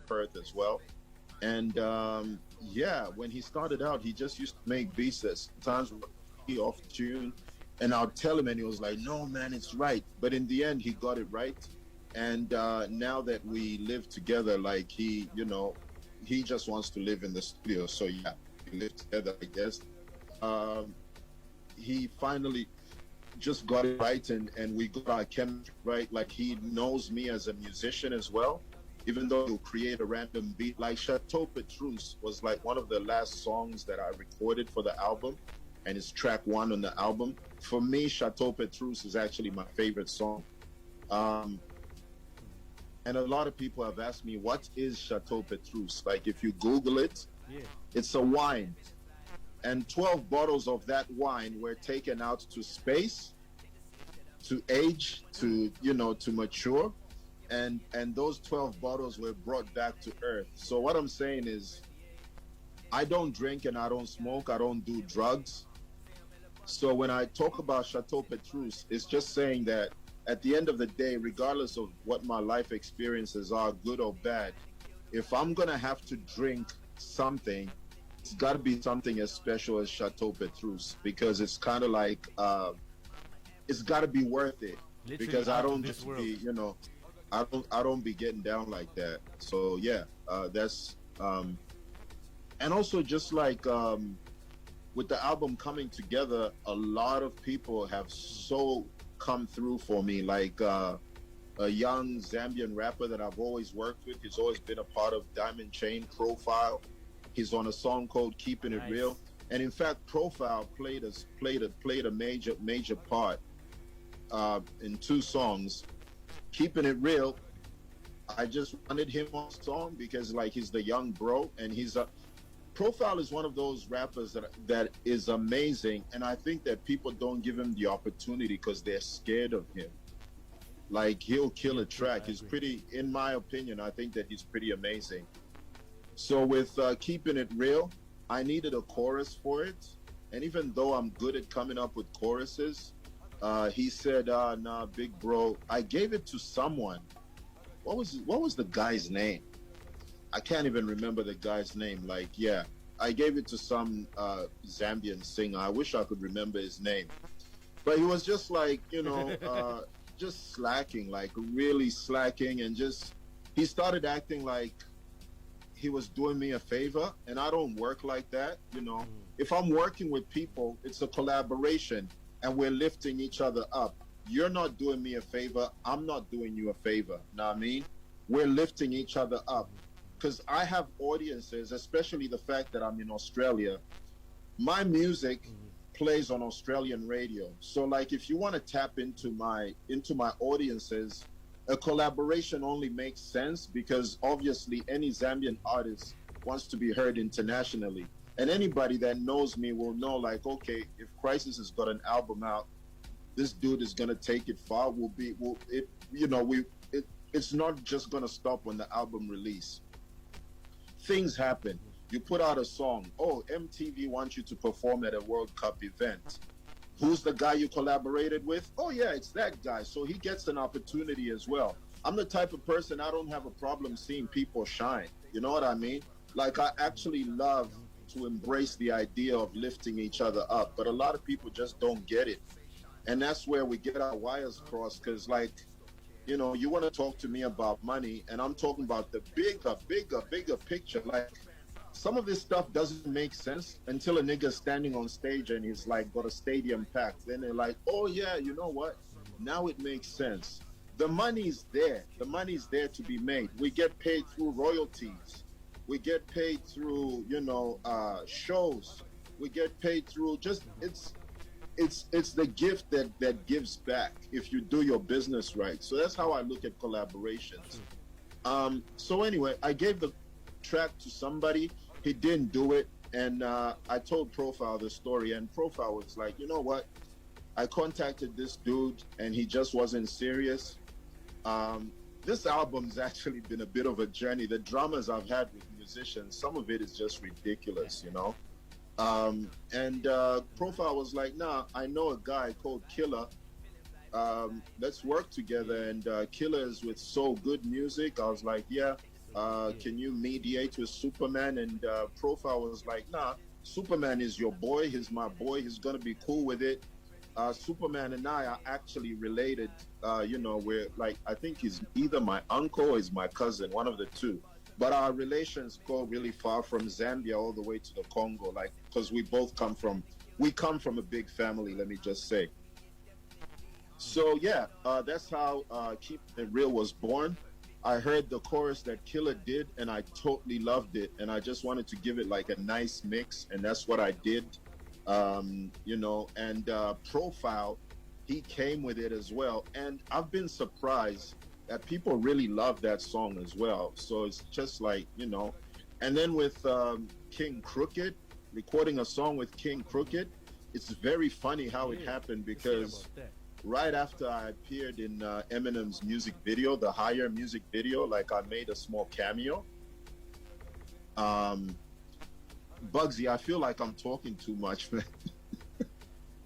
Perth as well. And yeah, when he started out, he just used to make beats that sometimes were really off tune. And I'll tell him, and he was like, "No, man, it's right." But in the end, he got it right. And now that we live together, like he just wants to live in the studio. So yeah, we live together, I guess. Um, he finally just got it right, and we got our chemistry right. Like he knows me as a musician as well, even though he'll create a random beat. Like Chateau Petrus was like one of the last songs that I recorded for the album, and it's track one on the album. For me, Chateau Petrus is actually my favorite song. Um, and a lot of people have asked me, what is Chateau Petrus? Like if you Google it, Yeah. it's a wine. And 12 bottles of that wine were taken out to space, to age, to mature. And those 12 bottles were brought back to earth. So what I'm saying is, I don't drink and I don't smoke, I don't do drugs. So when I talk about Chateau Petrus, it's just saying that at the end of the day, regardless of what my life experiences are, good or bad, if I'm gonna have to drink something, it's got to be something as special as Chateau Petrus, because it's kind of like it's got to be worth it. Literally Because I out of don't this just world. be, I don't be getting down like that. So yeah, that's and also just like with the album coming together, a lot of people have so come through for me. Like a young Zambian rapper that I've always worked with. He's always been a part of Diamond Chain Profile. He's on a song called "Keeping It Nice. Real," and in fact, Profile played a major part in two songs. "Keeping It Real," I just wanted him on song because like he's the young bro, and he's a Profile is one of those rappers that is amazing, and I think that people don't give him the opportunity because they're scared of him. Like he'll kill a track. I He's agree. pretty, in my opinion, I think that he's pretty amazing. So with Keeping It Real, I needed a chorus for it, and even though I'm good at coming up with choruses, he said, "Nah, big bro." I gave it to someone. What was the guy's name? I can't even remember the guy's name. Like, yeah, I gave it to some Zambian singer. I wish I could remember his name, but he was just like, just slacking, like really slacking, and just he started acting like he was doing me a favor, and I don't work like that. If I'm working with people, it's a collaboration, and we're lifting each other up. You're not doing me a favor, I'm not doing you a favor. Know what I mean? We're lifting each other up, because I have audiences, especially the fact that I'm in Australia. My music plays on Australian radio. So like if you want to tap into my audiences, a collaboration only makes sense because obviously any Zambian artist wants to be heard internationally. And anybody that knows me will know, like, okay, if Crisis has got an album out, this dude is gonna take it far. It's not just gonna stop when the album release. Things happen. You put out a song. Oh, MTV wants you to perform at a World Cup event. Who's the guy you collaborated with? Oh yeah, it's that guy. So he gets an opportunity as well. I'm the type of person, I don't have a problem seeing people shine. You know what I mean? Like I actually love to embrace the idea of lifting each other up, but a lot of people just don't get it. And that's where we get our wires crossed, because like, you want to talk to me about money, and I'm talking about the bigger picture. Like some of this stuff doesn't make sense until a nigga's standing on stage and he's like got a stadium packed. Then they're like, oh yeah, you know what? Now it makes sense. The money's there. The money's there to be made. We get paid through royalties. We get paid through, shows. We get paid through it's the gift that gives back if you do your business right. So that's how I look at collaborations. So anyway, I gave the track to somebody. He didn't do it, and I told Profile the story, and Profile was like, you know what? I contacted this dude, and he just wasn't serious. This album's actually been a bit of a journey. The dramas I've had with musicians, some of it is just ridiculous. And Profile was like, nah, I know a guy called Killer. Let's work together. And Killer is with So Good Music. I was like, yeah. Can you mediate with Superman? And Profile was like, nah, Superman is your boy. He's my boy. He's gonna be cool with it. Superman and I are actually related. We're like, I think he's either my uncle or he's my cousin, one of the two. But our relations go really far, from Zambia all the way to the Congo, like, because we come from a big family, let me just say. So yeah, that's how Keep It Real was born. I heard the chorus that Killer did, and I totally loved it, and I just wanted to give it like a nice mix, and that's what I did. And Profile, he came with it as well, and I've been surprised that people really love that song as well. So it's just like, and then with King Crooked, recording a song with King Crooked, it's very funny how it happened, because right after I appeared in Eminem's music video, the Higher music video, like, I made a small cameo. Bugsy, I feel like I'm talking too much, man.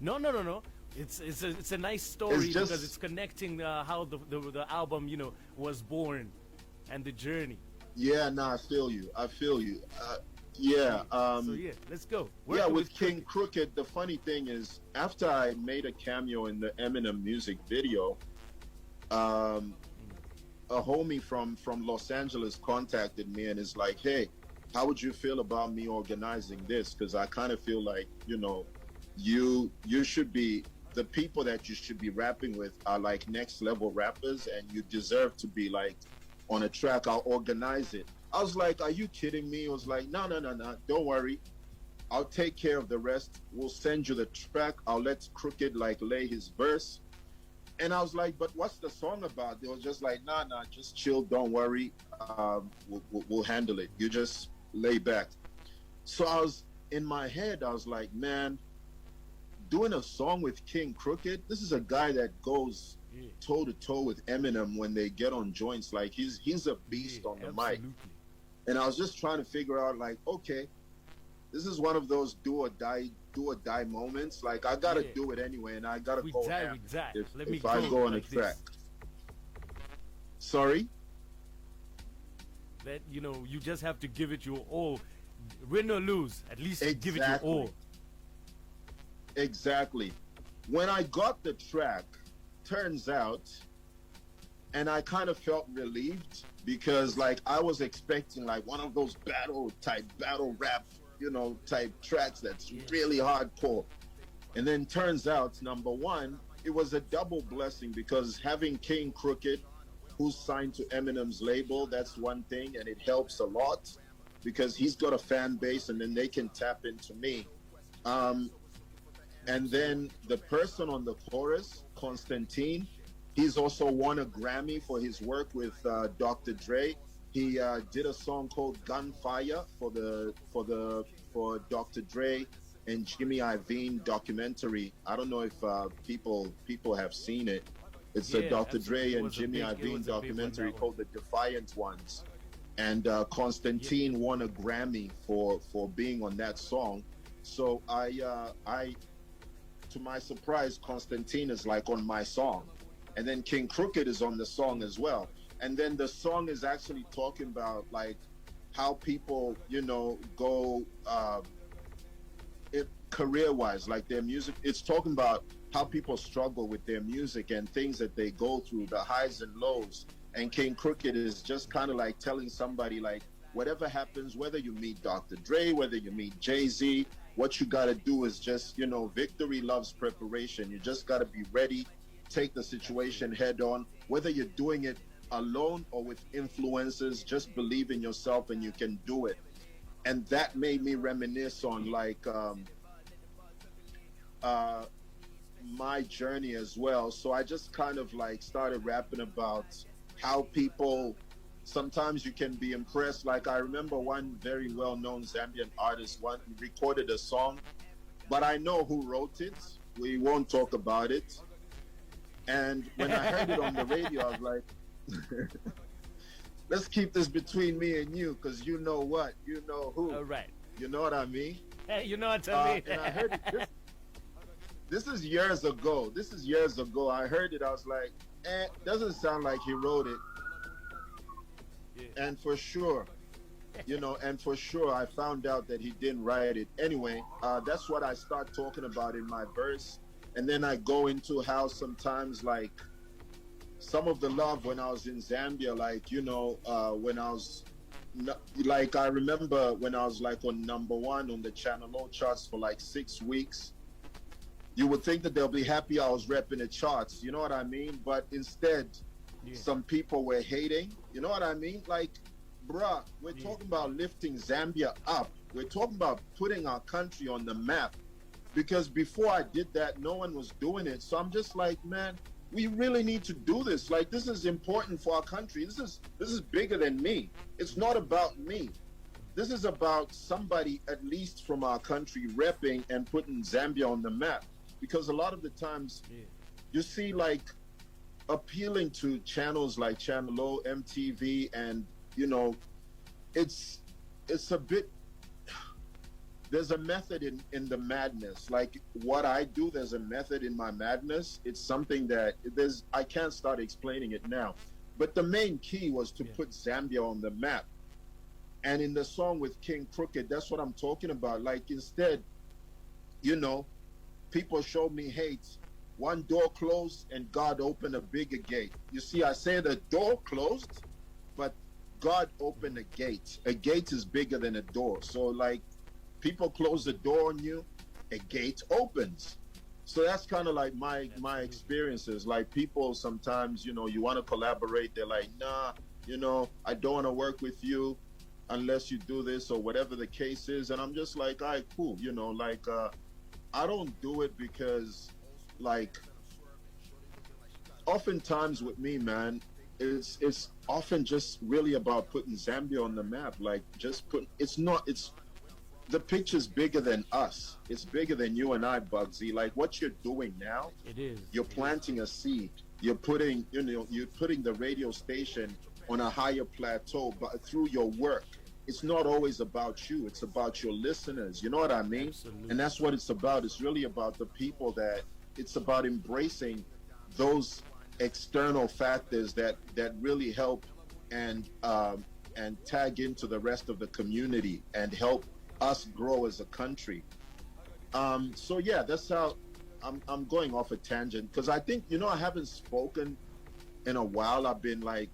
No. It's a nice story, because it's connecting how the album was born, and the journey. Yeah, no, I feel you. So yeah, let's go. With King Crooked, the funny thing is, after I made a cameo in the Eminem music video, a homie from Los Angeles contacted me and is like, hey, how would you feel about me organizing this? Because I kind of feel like, you should be, the people that you should be rapping with are like next level rappers, and you deserve to be like on a track. I'll organize it. I was like, are you kidding me? He was like, no, don't worry. I'll take care of the rest. We'll send you the track. I'll let Crooked like lay his verse. And I was like, but what's the song about? They was just like, nah, just chill. Don't worry. We'll handle it. You just lay back. So I was, in my head, I was like, man, doing a song with King Crooked, this is a guy that goes toe to toe with Eminem when they get on joints. Like, he's a beast on the mic. And I was just trying to figure out, like, okay, this is one of those do or die moments. Like, I gotta do it anyway, and I gotta go ham if I go on a track. Sorry? That, you just have to give it your all. Win or lose, at least give it your all. Exactly. When I got the track, turns out, and I kind of felt relieved, because like I was expecting like one of those battle rap, type tracks that's really hardcore. And then turns out, number one, it was a double blessing, because having King Crooked, who's signed to Eminem's label, that's one thing, and it helps a lot because he's got a fan base, and then they can tap into me. And then the person on the chorus, Constantine, he's also won a Grammy for his work with Dr. Dre. He did a song called Gunfire for Dr. Dre and Jimmy Iovine documentary. I don't know if people have seen it. It's a Dr. Dre and Jimmy Iovine documentary called The Defiant Ones. And Constantine won a Grammy for being on that song. So I to my surprise, Constantine is like on my song. And then King Crooked is on the song as well. And then the song is actually talking about like how people, go career-wise, like their music. It's talking about how people struggle with their music and things that they go through, the highs and lows. And King Crooked is just kind of like telling somebody, like, whatever happens, whether you meet Dr. Dre, whether you meet Jay-Z, what you got to do is just, victory loves preparation. You just got to be ready, take the situation head on. Whether you're doing it alone or with influencers, just believe in yourself and you can do it. And that made me reminisce on like my journey as well. So I just kind of like started rapping about how people, sometimes you can be impressed. Like I remember one very well-known Zambian artist recorded a song, but I know who wrote it. We won't talk about it. And when I heard it on the radio, I was like, let's keep this between me and you, because you know what? You know who. All right. You know what I mean? Hey, you know what I mean? And I heard it. This is years ago. I heard it. I was like, doesn't sound like he wrote it. Yeah. And for sure, and for sure, I found out that he didn't write it. Anyway, that's what I start talking about in my verse. And then I go into how sometimes, like, some of the love when I was in Zambia, like, when I was, like, I remember when I was like on number one on the Channel O charts for like 6 weeks. You would think that they'll be happy I was repping the charts, you know what I mean? But instead, Yeah. some people were hating, you know what I mean? Like, bruh, we're Yeah. talking about lifting Zambia up. We're talking about putting our country on the map. Because before I did that, no one was doing it. So I'm just like, man, we really need to do this. Like, this is important for our country. This is bigger than me. It's not about me. This is about somebody, at least from our country, repping and putting Zambia on the map. Because a lot of the times, you see, like, appealing to channels like Channel O, MTV, and it's a bit. There's a method in the madness. Like what I do, there's a method in my madness. It's something that I can't start explaining it now. But the main key was to put Zambia on the map. And in the song with King Crooked, that's what I'm talking about. Like instead, people showed me hate. One door closed and God opened a bigger gate. You see, I say the door closed, but God opened a gate. A gate is bigger than a door. So like, people close the door on you, a gate opens. So that's kind of like my experiences. Like people sometimes, you want to collaborate. They're like, nah, I don't want to work with you unless you do this or whatever the case is. And I'm just like, all right, cool. I don't do it because, like, oftentimes with me, man, it's often just really about putting Zambia on the map. Like the picture's bigger than us. It's bigger than you and I, Bugsy. Like what you're doing now, It is. you're planting a seed. You're putting, you're putting the radio station on a higher plateau, but through your work. It's not always about you. It's about your listeners. You know what I mean? Absolutely. And that's what it's about. It's really about the people it's about embracing those external factors that really help and tag into the rest of the community and help us grow as a country. So yeah, that's how I'm going off a tangent because I think I haven't spoken in a while. I've been like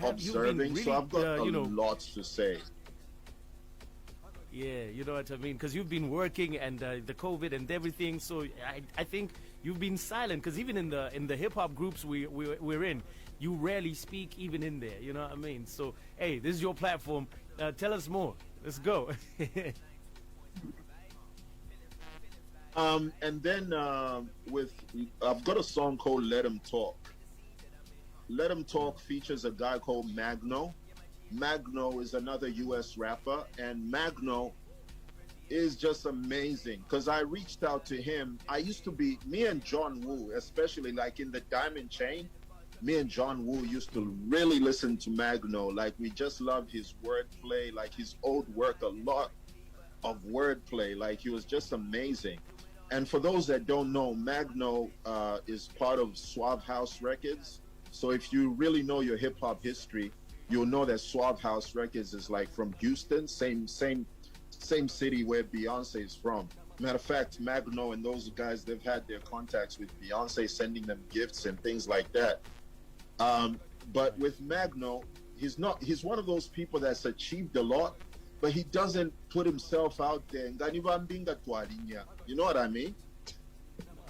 observing, really, so I've got lots to say. Yeah, you know what I mean? Because you've been working and the COVID and everything. So I think you've been silent because even in the hip hop groups we're in, you rarely speak even in there. You know what I mean? So hey, this is your platform. Tell us more. Let's go. And then I've got a song called "Let 'Em Talk." "Let 'Em Talk" features a guy called Magno. Magno is another U.S. rapper, and Magno is just amazing because I reached out to him. Me and John Woo, especially like in the Diamond Chain, me and John Woo used to really listen to Magno. Like we just loved his wordplay, like his old work, a lot of wordplay. Like he was just amazing. And for those that don't know, Magno is part of Suave House Records. So if you really know your hip hop history, you'll know that Suave House Records is like from Houston, same city where Beyonce is from. Matter of fact, Magno and those guys, they've had their contacts with Beyonce, sending them gifts and things like that. But with Magno, he's one of those people that's achieved a lot, but he doesn't put himself out there. You know what I mean?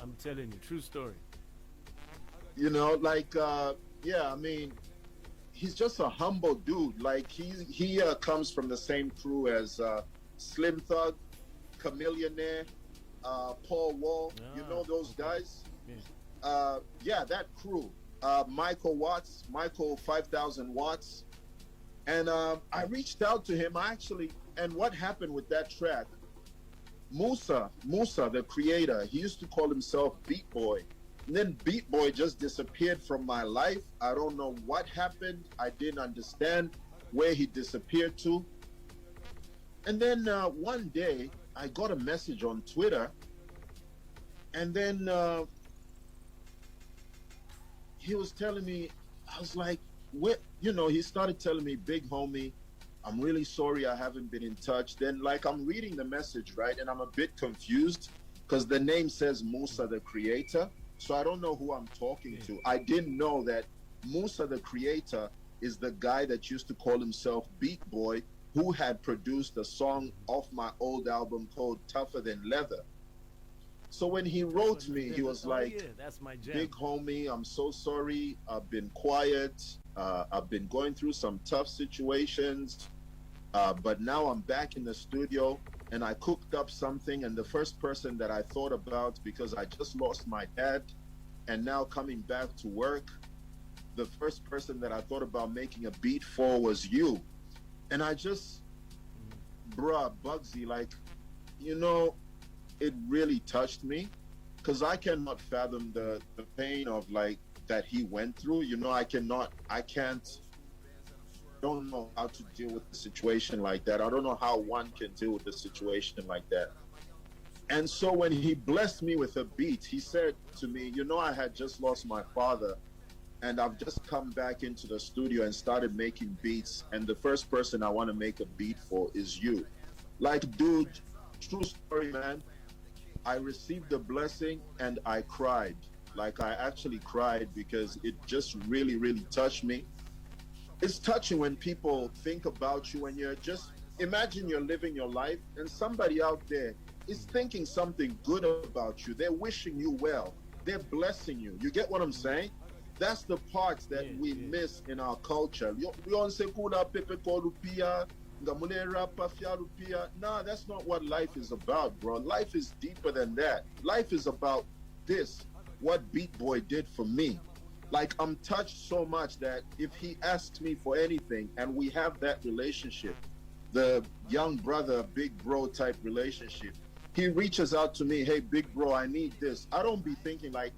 I'm telling you, true story. I mean, he's just a humble dude. Like he comes from the same crew as Slim Thug, Chameleonaire, Paul Wall. You know those guys? Yeah. That crew. Michael 5,000 Watts. And I reached out to him and what happened with that track, Musa, the creator, he used to call himself Beat Boy. And then Beat Boy just disappeared from my life. I don't know what happened. I didn't understand where he disappeared to. And then one day, I got a message on Twitter. And then he was telling me, I was like, he started telling me, big homie, I'm really sorry I haven't been in touch. Then, like, I'm reading the message, right? And I'm a bit confused because the name says Musa the Creator. So I don't know who I'm talking to. I didn't know that Musa the Creator is the guy that used to call himself Beat Boy, who had produced a song off my old album called Tougher Than Leather. So when he wrote me, he was like, that's my jam. big homie, I'm so sorry. I've been quiet. I've been going through some tough situations. But now I'm back in the studio and I cooked up something. And the first person that I thought about, because I just lost my dad and now coming back to work, the first person that I thought about making a beat for was you. And I just, bruh, Bugsy, like, it really touched me because I cannot fathom the pain of like that he went through. Don't know how to deal with the situation like that. I don't know how one can deal with a situation like that. And so when he blessed me with a beat, he said to me, I had just lost my father and I've just come back into the studio and started making beats. And the first person I want to make a beat for is you. Like, dude, true story, man. I received the blessing and I cried. Like, I actually cried because it just really, really touched me. It's touching when people think about you and you're just, imagine you're living your life and somebody out there is thinking something good about you. They're wishing you well. They're blessing you. You get what I'm saying? That's the parts that we miss in our culture. Nah, that's not what life is about, bro. Life is deeper than that. Life is about this, what Beat Boy did for me. Like, I'm touched so much that if he asks me for anything and we have that relationship, the young brother, big bro type relationship, he reaches out to me, hey, big bro, I need this. I don't be thinking like,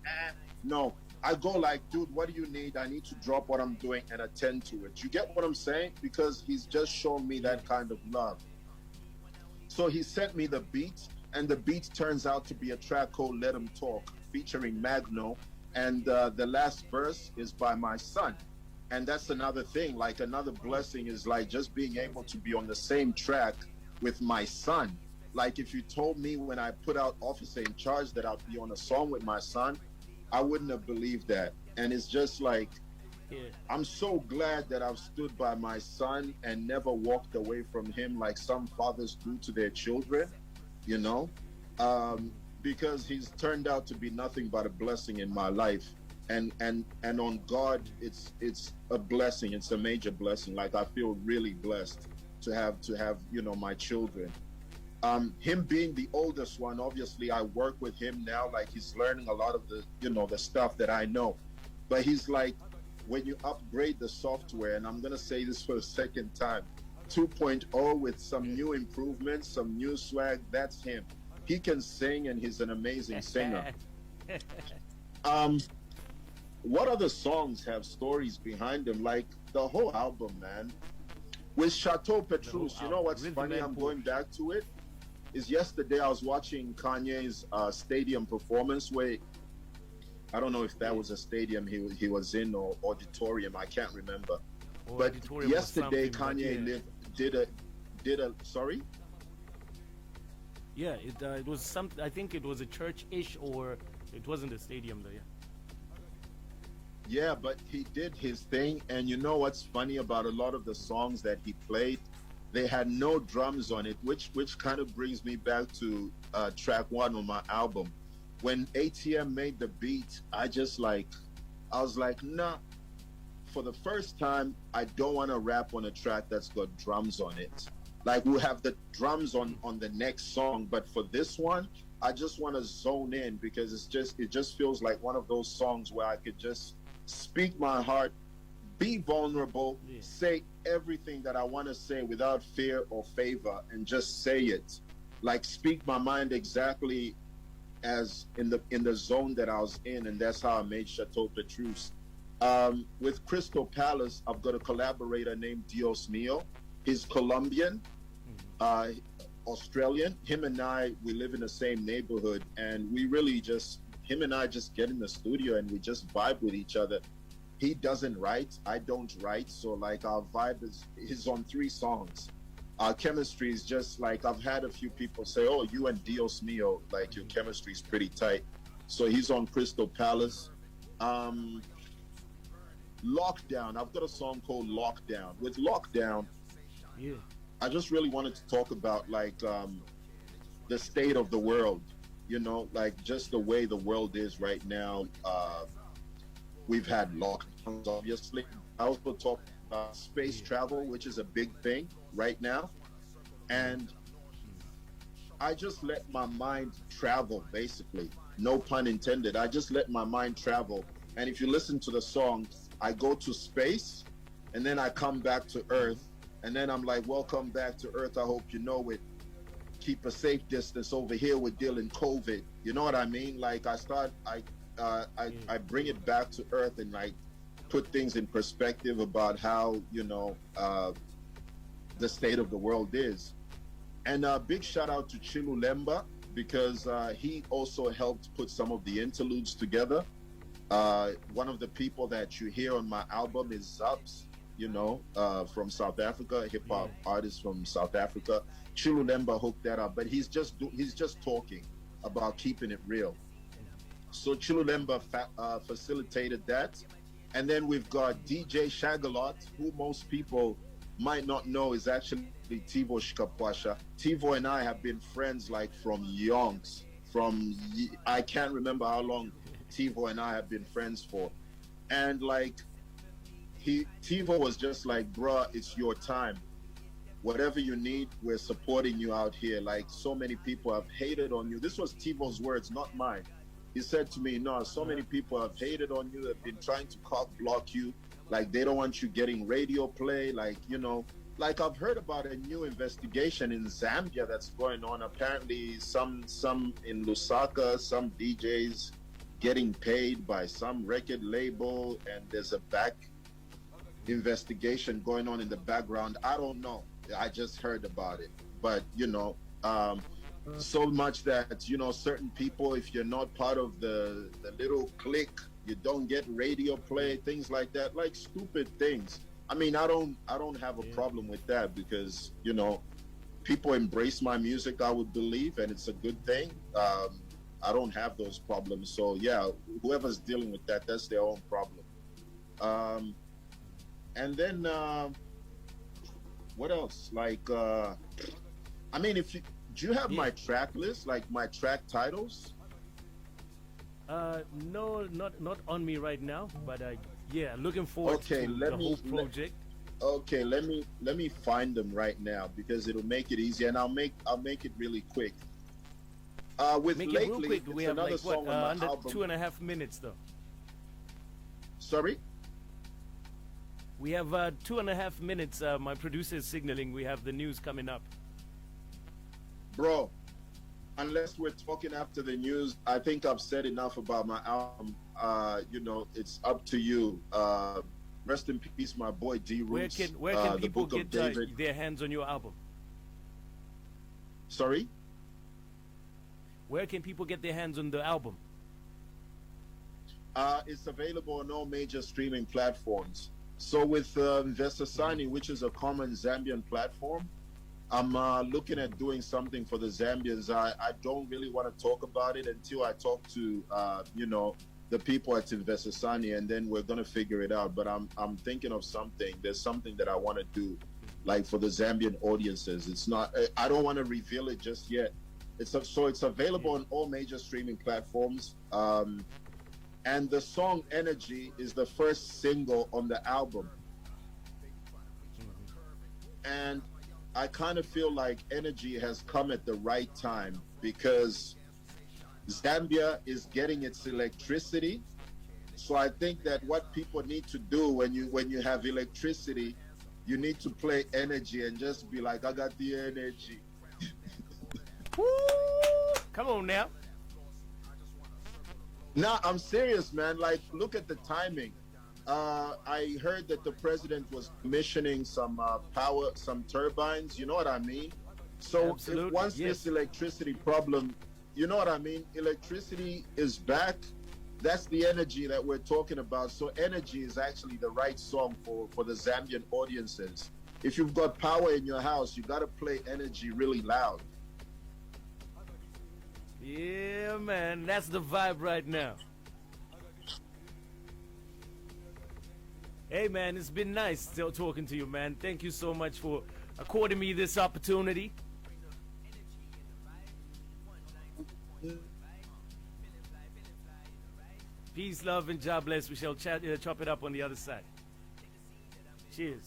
no. I go like, dude, what do you need? I need to drop what I'm doing and attend to it. You get what I'm saying? Because he's just shown me that kind of love. So he sent me the beat, and the beat turns out to be a track called Let 'Em Talk, featuring Magno. And the last verse is by my son. And that's another thing, like another blessing is like just being able to be on the same track with my son. Like, if you told me when I put out Officer in Charge that I'd be on a song with my son, I wouldn't have believed that. And it's just like, I'm so glad that I've stood by my son and never walked away from him like some fathers do to their children, because he's turned out to be nothing but a blessing in my life. And on God, it's a blessing. It's a major blessing. Like, I feel really blessed to have my children. Him being the oldest one, obviously I work with him now, like he's learning a lot of the the stuff that I know. But he's like, when you upgrade the software, and I'm gonna say this for the second time, 2.0 with some new improvements, some new swag, that's him. He can sing and he's an amazing singer. What other songs have stories behind them? Like the whole album, man. With Chateau Petrus, you know what's funny? I'm going back to it. Is yesterday I was watching Kanye's stadium performance where, I don't know if that was a stadium he was in or auditorium, I can't remember. But yesterday Kanye did a sorry? Yeah, it was something, I think it was a church-ish, or it wasn't a stadium though, Yeah, but he did his thing, and you know what's funny about a lot of the songs that he played? They had no drums on it, which kind of brings me back to track 1 on my album. When ATM made the beat, I was like, nah. For the first time, I don't want to rap on a track that's got drums on it. Like, we'll have the drums on the next song, but for this one, I just want to zone in because it just feels like one of those songs where I could just speak my heart, be vulnerable, say everything that I want to say without fear or favor, and just say it. Like, speak my mind exactly as in the zone that I was in, and that's how I made Chateau Petrus. With Crystal Palace, I've got a collaborator named Dios Mio. He's Colombian, Australian. Him and I, we live in the same neighborhood, and we really him and I just get in the studio and we just vibe with each other. he doesn't write, I don't write, so like our vibe is on 3 songs. Our chemistry is just like, I've had a few people say, oh, you and Dios Mio, like your chemistry is pretty tight. So he's on Crystal Palace. Lockdown, I've got a song called Lockdown. With Lockdown, Yeah. I just really wanted to talk about like the state of the world, you know, like just the way the world is right now. We've had lockdowns, obviously. I also talk about space travel, which is a big thing right now. And I just let my mind travel, basically. No pun intended. I just let my mind travel. And if you listen to the song, I go to space and then I come back to Earth. And then I'm like, welcome back to Earth. I hope you know it. Keep a safe distance over here. We're dealing COVID. You know what I mean? Like I bring it back to Earth and like put things in perspective about how, you know, the state of the world is. And a big shout out to Chilulemba because he also helped put some of the interludes together. One of the people that you hear on my album is Zubs, you know, from South Africa, a hip hop artist from South Africa. Chilulemba hooked that up, but he's just talking about keeping it real. So Chilulemba facilitated that. And then we've got DJ Shagalot, who most people might not know is actually Tivo Shkapwasha. Tivo and I have been friends like from youngs. I can't remember how long Tivo and I have been friends for. And like, Tivo was just like, bruh, it's your time. Whatever you need, we're supporting you out here. Like, so many people have hated on you. This was Tivo's words, not mine. He said to me, no, so many people have hated on you, have been trying to cock block you. Like, they don't want you getting radio play. Like, you know, like I've heard about a new investigation in Zambia that's going on. Apparently some in Lusaka, some DJs getting paid by some record label, and there's a back investigation going on in the background. I don't know. I just heard about it. But, you know, so much that, you know, certain people, if you're not part of the little clique, you don't get radio play, things like that, like stupid things. I mean, I don't have a problem with that because, you know, people embrace my music, I would believe, and it's a good thing. I don't have those problems. So yeah, whoever's dealing with that, that's their own problem. And then what else? Like, I mean, do you have my track list, like my track titles? No, not on me right now, but yeah, looking forward to the whole project. Okay, let me find them right now because it'll make it easy, and I'll make it really quick. With Make lately, it real quick. We have another like what, song on my under album. 2.5 minutes though. Sorry? We have 2.5 minutes. My producer is signaling we have the news coming up. Bro, unless we're talking after the news, I think I've said enough about my album. You know, it's up to you. Rest in peace, my boy D Roots. Where can people get their hands on your album? Sorry? Where can people get their hands on the album? It's available on all major streaming platforms. So with Vesasani, which is a common Zambian platform, I'm looking at doing something for the Zambians. I don't really want to talk about it until I talk to, you know, the people at Vesasani, and then we're going to figure it out. But I'm thinking of something. There's something that I want to do, like for the Zambian audiences. It's not, I don't want to reveal it just yet. So it's available on all major streaming platforms. And the song Energy is the first single on the album. And I kind of feel like Energy has come at the right time because Zambia is getting its electricity. So I think that what people need to do when you have electricity, you need to play Energy and just be like, I got the energy. Woo! Come on now. Nah, I'm serious, man. Like, look at the timing. I heard that the president was commissioning some some turbines. You know what I mean? So once this electricity problem, you know what I mean? Electricity is back. That's the energy that we're talking about. So energy is actually the right song for the Zambian audiences. If you've got power in your house, you got to play energy really loud. Yeah, man, that's the vibe right now. Hey, man, it's been nice still talking to you, man. Thank you so much for according me this opportunity. Peace, love, and God bless. We shall chop it up on the other side. Cheers.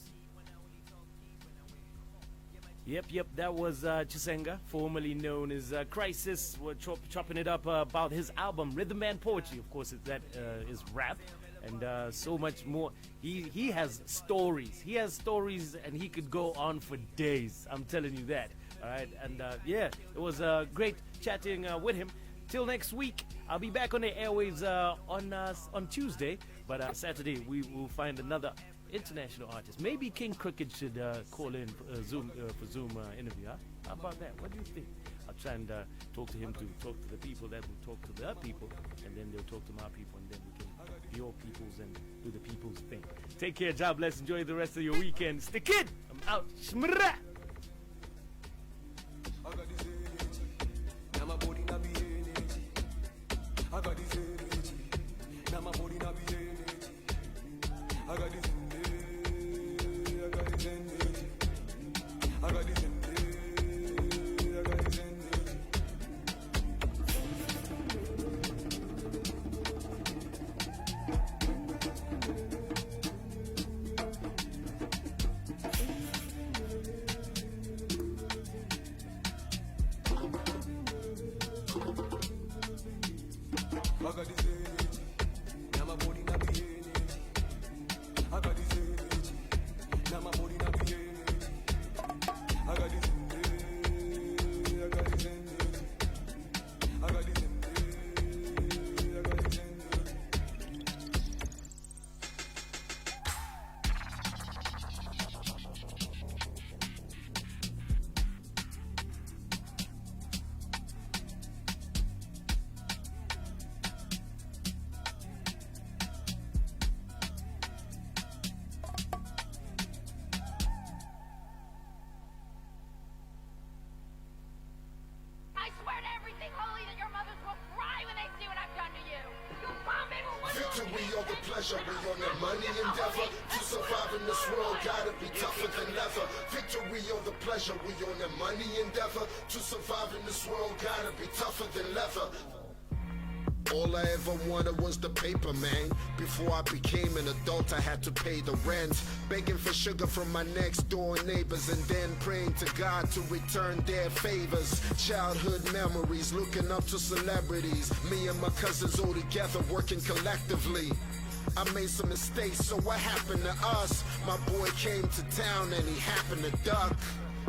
Yep, that was Chisenga, formerly known as Crisis. We're chopping it up about his album, Rhythm and Poetry. Of course, that is rap, and so much more. He has stories. He has stories, and he could go on for days. I'm telling you that. All right, and yeah, it was great chatting with him. Till next week, I'll be back on the airwaves on Tuesday, but Saturday we will find another international artist. Maybe King Crooked should call in for Zoom interview. Huh? How about that? What do you think? I'll try and talk to him to talk to the people that will talk to their people, and then they'll talk to my people, and then we can be your peoples and do the people's thing. Take care, God bless, enjoy the rest of your weekend. It's the kid. I'm out. Shmra. I got this energy, now my body not be energy. I got this energy, I got this energy. I got this energy, I got this energy. I got this energy, now my body not be energy. I got this energy, now my body not be energy. I got this energy, I got this energy. I got this energy, I got this energy. Victory over pleasure, we on the money endeavor. To survive in this world, gotta be tougher than leather. Victory over pleasure, we on the money endeavor. To survive in this world, gotta be tougher than leather. All I ever wanted was the paper, man. Before I became an adult, I had to pay the rent. Begging for sugar from my next door neighbors, and then praying to God to return their favors. Childhood memories, looking up to celebrities. Me and my cousins all together, working collectively. I made some mistakes, so what happened to us? My boy came to town and he happened to duck.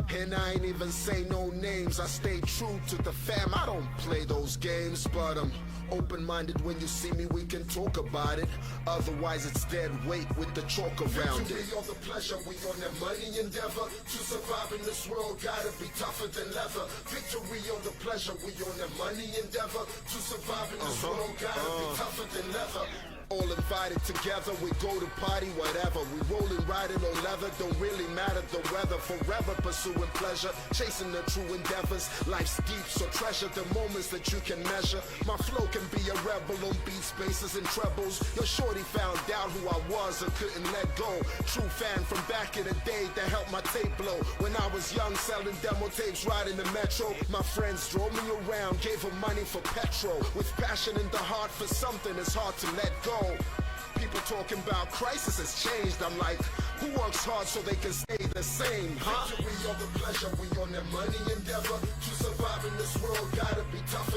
And I ain't even say no names, I stay true to the fam. I don't play those games, but I'm open-minded. When you see me, we can talk about it. Otherwise, it's dead weight with the chalk around it. Victory over pleasure, we on that money endeavor. To survive in this world, gotta be tougher than leather. Victory over pleasure, we on that money endeavor. To survive in this world, gotta be tougher than leather. All invited together, we go to party, whatever. We rolling, riding on leather, don't really matter the weather. Forever pursuing pleasure, chasing the true endeavors. Life's deep, so treasure the moments that you can measure. My flow can be a rebel on beats, basses, and trebles. Your shorty found out who I was and couldn't let go. True fan from back in the day that helped my tape blow. When I was young, selling demo tapes, riding the metro. My friends drove me around, gave them money for petrol. With passion in the heart for something, it's hard to let go. People talking about crisis has changed. I'm like, who works hard so they can stay the same, huh? Victory over pleasure, we on that money endeavor. To survive in this world, gotta be tough